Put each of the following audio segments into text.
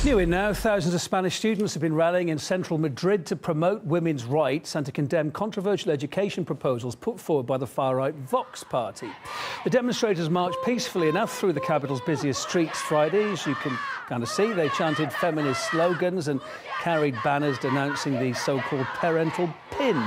New in now, thousands of Spanish students have been rallying in central Madrid to promote women's rights and to condemn controversial education proposals put forward by the far-right Vox party. The demonstrators marched peacefully enough through the capital's busiest streets Friday. As you can kind of see, they chanted feminist slogans and carried banners denouncing the so-called parental pin.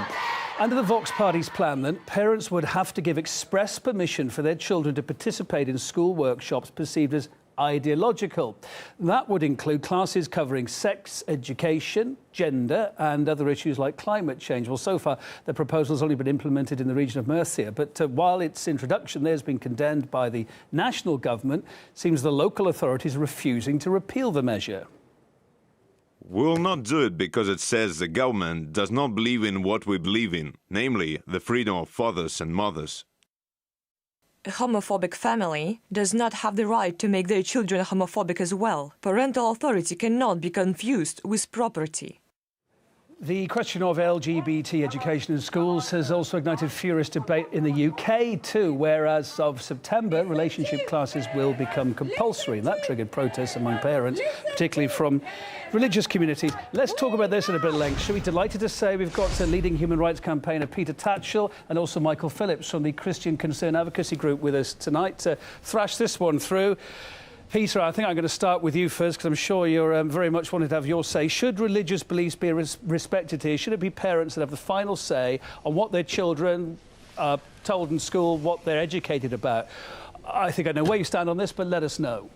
Under the Vox Party's plan, then, parents would have to give express permission for their children to participate in school workshops perceived as ideological. That would include classes covering sex education, gender and other issues like climate change. Well, so far, the proposal has only been implemented in the region of Murcia, but while its introduction there has been condemned by the national government, it seems the local authorities are refusing to repeal the measure. We'll not do it because it says the government does not believe in what we believe in, namely the freedom of fathers and mothers. A homophobic family does not have the right to make their children homophobic as well. Parental authority cannot be confused with property. The question of LGBT education in schools has also ignited furious debate in the UK too, where as of September, relationship classes will become compulsory. And that triggered protests among parents, particularly from religious communities. Let's talk about this in a bit of length. Shall we be delighted to say we've got a leading human rights campaigner, Peter Tatchell, and also Michael Phillips from the Christian Concern Advocacy Group with us tonight to thrash this one through. Peter, I think I'm going to start with you first because I'm sure you're very much wanting to have your say. Should religious beliefs be respected here? Should it be parents that have the final say on what their children are told in school, what they're educated about? I think I know where you stand on this, but let us know.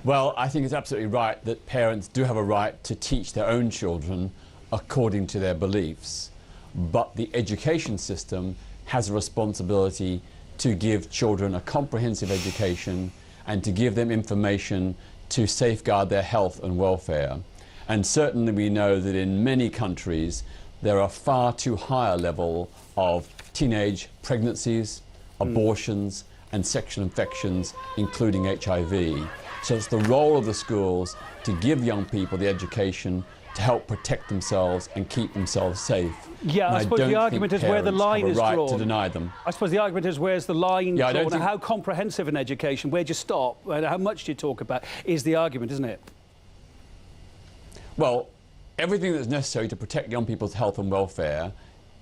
Well, I think it's absolutely right that parents do have a right to teach their own children according to their beliefs. But the education system has a responsibility to give children a comprehensive education and to give them information to safeguard their health and welfare. And certainly we know that in many countries there are far too high a level of teenage pregnancies, abortions and sexual infections, including HIV. So it's the role of the schools to give young people the education to help protect themselves and keep themselves safe. Yeah, I suppose the argument is where the line is drawn. To deny them. I suppose the argument is where's the line drawn and how comprehensive an education, where do you stop, and how much do you talk about, is the argument, isn't it? Well, everything that's necessary to protect young people's health and welfare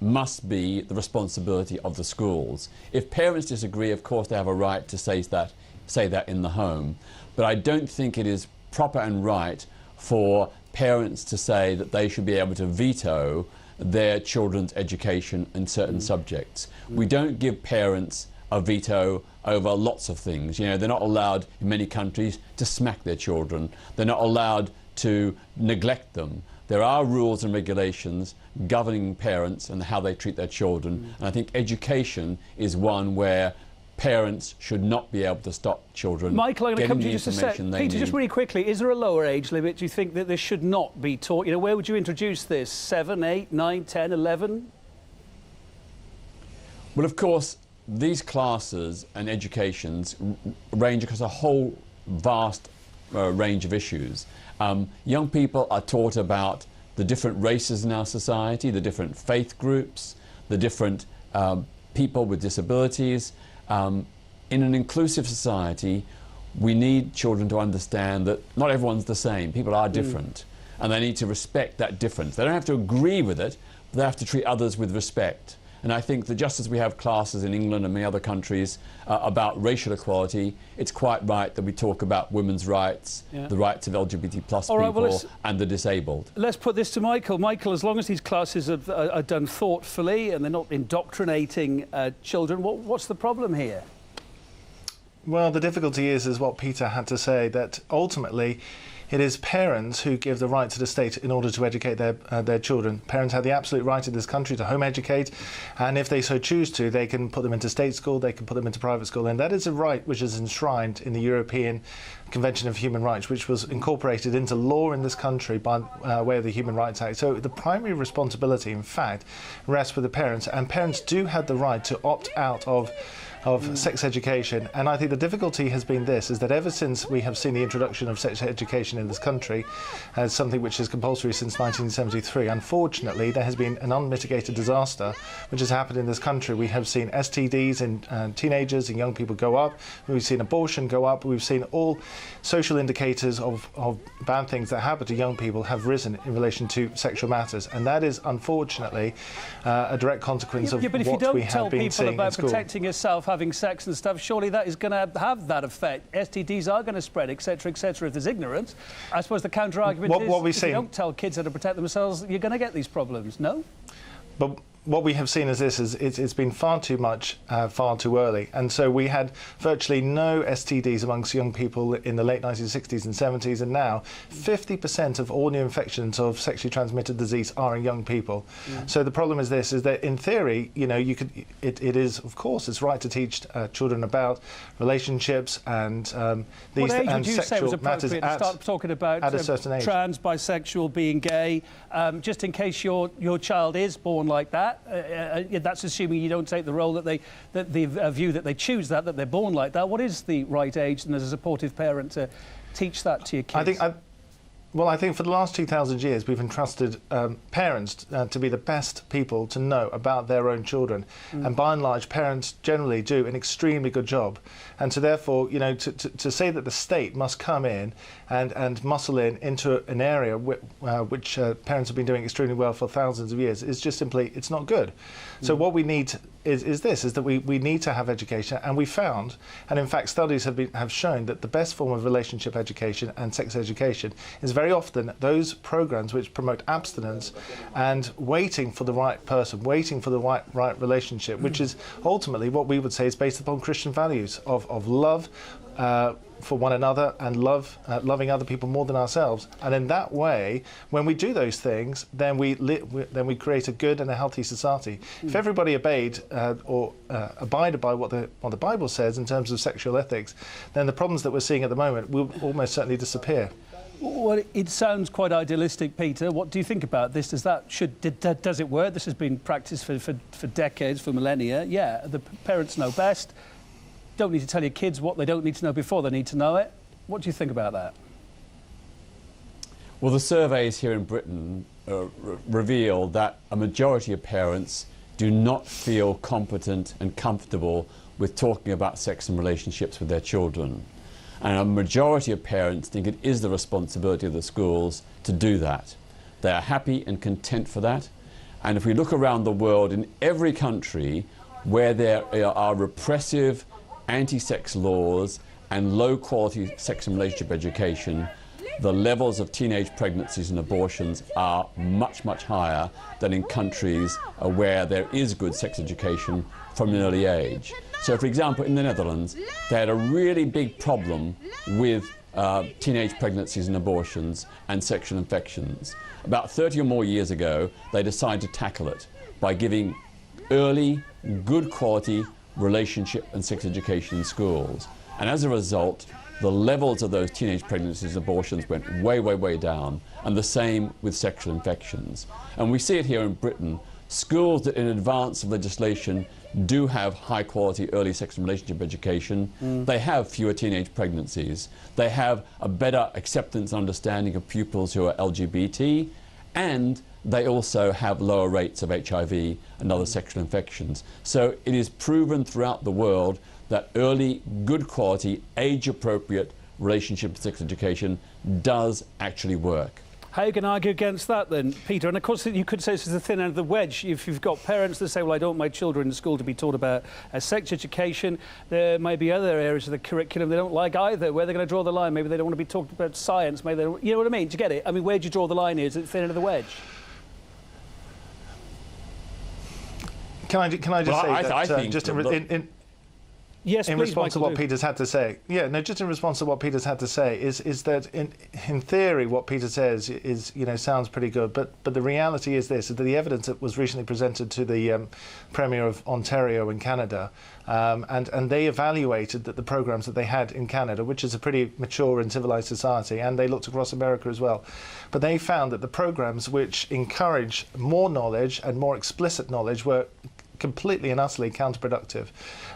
must be the responsibility of the schools. If parents disagree, of course they have a right to say that in the home. But I don't think it is proper and right for parents to say that they should be able to veto their children's education in certain subjects. We don't give parents a veto over lots of things. You know, they're not allowed in many countries to smack their children. They're not allowed to neglect them. There are rules and regulations governing parents and how they treat their children. And I think education is one where parents should not be able to stop children. Michael, I'm going to come to you just a sec. Peter, just really quickly, is there a lower age limit? Do you think that this should not be taught? You know, where would you introduce this? 7, 8, 9, 10, 11? Well, of course, these classes and educations range across a whole vast range of issues. Young people are taught about the different races in our society, the different faith groups, the different people with disabilities. In an inclusive society, we need children to understand that not everyone's the same. People are different, and they need to respect that difference. They don't have to agree with it, but they have to treat others with respect. And I think that just as we have classes in England and many other countries about racial equality, it's quite right that we talk about women's rights, the rights of LGBT plus people and the disabled. Let's put this to Michael. Michael, as long as these classes are done thoughtfully and they're not indoctrinating children, what's the problem here? Well, the difficulty is what Peter had to say, that ultimately it is parents who give the right to the state in order to educate their children. Parents have the absolute right in this country to home educate, and if they so choose to, they can put them into state school, they can put them into private school, and that is a right which is enshrined in the European Convention of Human Rights, which was incorporated into law in this country by way of the Human Rights Act. So the primary responsibility, in fact, rests with the parents, and parents do have the right to opt out of of sex education. And I think the difficulty has been this, is that ever since we have seen the introduction of sex education in this country as something which is compulsory since 1973, unfortunately there has been an unmitigated disaster which has happened in this country. We have seen STDs in teenagers and young people go up, we've seen abortion go up, we've seen all social indicators of bad things that happen to young people have risen in relation to sexual matters, and that is unfortunately a direct consequence of but if you what don't we have tell been people seeing about in school. protecting yourself, having sex and stuff, surely that is going to have that effect. STDs are going to spread, etc., etc. If there's ignorance, I suppose the counter-argument is if you don't tell kids how to protect themselves, you're going to get these problems. No? But what we have seen is this, is it's been far too much, far too early. And so we had virtually no STDs amongst young people in the late 1960s and 70s, and now 50% of all new infections of sexually transmitted disease are in young people. So the problem is this, is that in theory, you know, it is, of course, it's right to teach children about relationships and these what age and would you say sexual was appropriate matters to start talking about at a certain age. trans, bisexual, being gay, just in case your child is born like that? That's assuming you don't take the role that the view that they choose that they're born like that. What is the right age, and as a supportive parent, to teach that to your kids? I think for the last 2,000 years we've entrusted parents to be the best people to know about their own children, and by and large parents generally do an extremely good job. And so therefore, you know, to say that the state must come in and muscle into an area which parents have been doing extremely well for thousands of years is just simply, it's not good. So what we need is that we need to have education, and we found, and in fact studies have shown, that the best form of relationship education and sex education is very often those programs which promote abstinence and waiting for the right person, waiting for the right relationship, which is ultimately what we would say is based upon Christian values of love for one another and loving other people more than ourselves. And in that way, when we do those things, then we create a good and a healthy society. If everybody obeyed or abided by what the Bible says in terms of sexual ethics, then the problems that we're seeing at the moment will almost certainly disappear. Well, it sounds quite idealistic, Peter. What do you think about this? Does it work? This has been practiced for decades, for millennia. Yeah, the parents know best. Don't need to tell your kids what they don't need to know before they need to know it. What do you think about that? Well, the surveys here in Britain reveal that a majority of parents do not feel competent and comfortable with talking about sex and relationships with their children. And a majority of parents think it is the responsibility of the schools to do that. They are happy and content for that. And if we look around the world, in every country where there are repressive anti-sex laws and low-quality sex and relationship education, the levels of teenage pregnancies and abortions are much, much higher than in countries where there is good sex education from an early age. So, for example, in the Netherlands, they had a really big problem with teenage pregnancies and abortions and sexual infections. About 30 or more years ago, they decided to tackle it by giving early, good quality relationship and sex education in schools. And as a result, the levels of those teenage pregnancies and abortions went way, way, way down, and the same with sexual infections. And we see it here in Britain. Schools that in advance of legislation do have high quality early sex and relationship education, they have fewer teenage pregnancies, they have a better acceptance and understanding of pupils who are LGBT, and they also have lower rates of HIV and other sexual infections. So it is proven throughout the world that early, good quality, age-appropriate relationship and sex education does actually work. How are you going to argue against that then, Peter? And of course you could say this is the thin end of the wedge. If you've got parents that say, well, I don't want my children in school to be taught about sex education, there may be other areas of the curriculum they don't like either. Where they're going to draw the line? Maybe they don't want to be talked about science, maybe they don't, you know what I mean? Do you get it? I mean, where do you draw the line here? Is it the thin end of the wedge? Can I just say that I think just yes, in please, response to Michael, what Peter's had to say. Yeah, no, just in response to what Peter's had to say is that in theory what Peter says is, you know, sounds pretty good, but the reality is this, is that the evidence that was recently presented to the Premier of Ontario in Canada, and they evaluated that the programs that they had in Canada, which is a pretty mature and civilized society, and they looked across America as well, but they found that the programs which encourage more knowledge and more explicit knowledge were completely and utterly counterproductive.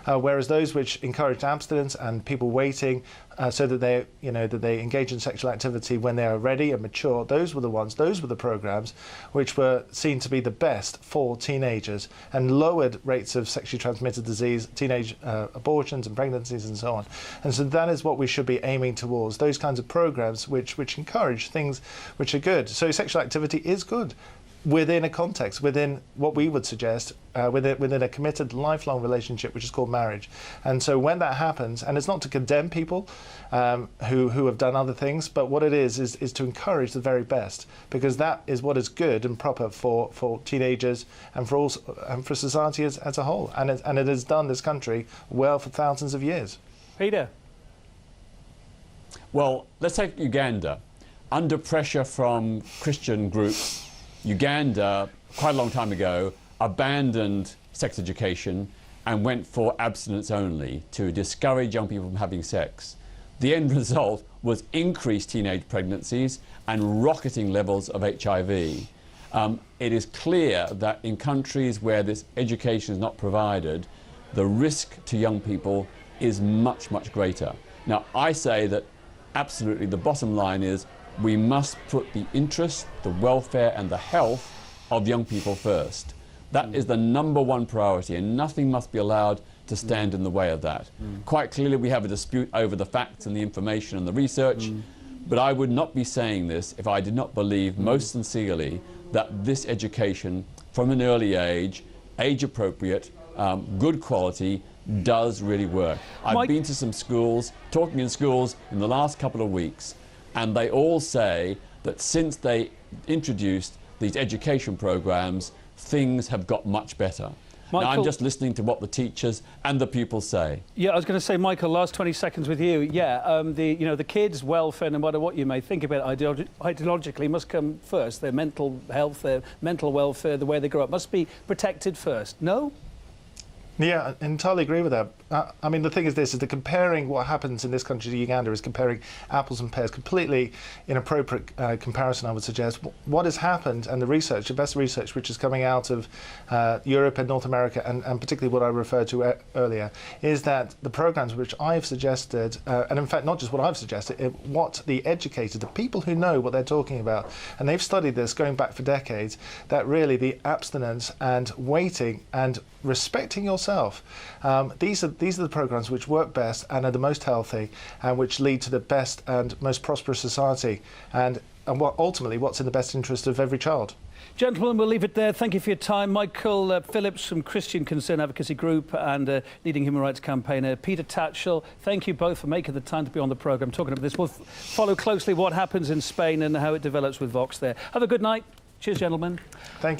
Whereas those which encouraged abstinence and people waiting so that they engage in sexual activity when they are ready and mature, those were the programs which were seen to be the best for teenagers and lowered rates of sexually transmitted disease, teenage abortions and pregnancies and so on. And so that is what we should be aiming towards, those kinds of programs which encourage things which are good. So sexual activity is good within a context, within what we would suggest, within a committed lifelong relationship which is called marriage. And so when that happens, and it's not to condemn people who have done other things, but what it is to encourage the very best, because that is what is good and proper for teenagers and for society as a whole. And it has done this country well for thousands of years. Peter? Well, let's take Uganda. Under pressure from Christian groups, Uganda, quite a long time ago, abandoned sex education and went for abstinence only to discourage young people from having sex. The end result was increased teenage pregnancies and rocketing levels of HIV. It is clear that in countries where this education is not provided, the risk to young people is much, much greater. Now, I say that absolutely the bottom line is we must put the interest, the welfare and the health of young people first. That is the #1 priority, and nothing must be allowed to stand in the way of that. Quite clearly we have a dispute over the facts and the information and the research, but I would not be saying this if I did not believe most sincerely that this education from an early age appropriate, good quality, does really work. I've been to some schools, talking in schools in the last couple of weeks, and they all say that since they introduced these education programs, things have got much better. Now, I'm just listening to what the teachers and the pupils say. Yeah, I was going to say, Michael, last 20 seconds with you. Yeah, the kids' welfare, no matter what you may think about ideologically, must come first. Their mental health, their mental welfare, the way they grow up, must be protected first. No? Yeah, I entirely agree with that. I mean, the thing is this, is that comparing what happens in this country to Uganda is comparing apples and pears, completely inappropriate comparison, I would suggest. What has happened, and the research, the best research which is coming out of Europe and North America, and particularly what I referred to earlier, is that the programs which I've suggested, and in fact not just what I've suggested, what the educated, the people who know what they're talking about, and they've studied this going back for decades, that really the abstinence and waiting and respecting yourself, these are the programs which work best and are the most healthy and which lead to the best and most prosperous society, and ultimately what's in the best interest of every child. Gentlemen, we'll leave it there. Thank you for your time. Michael Phillips from Christian Concern Advocacy Group and leading human rights campaigner Peter Tatchell, thank you both for making the time to be on the programme talking about this. We'll follow closely what happens in Spain and how it develops with Vox there. Have a good night. Cheers, gentlemen. Thank you.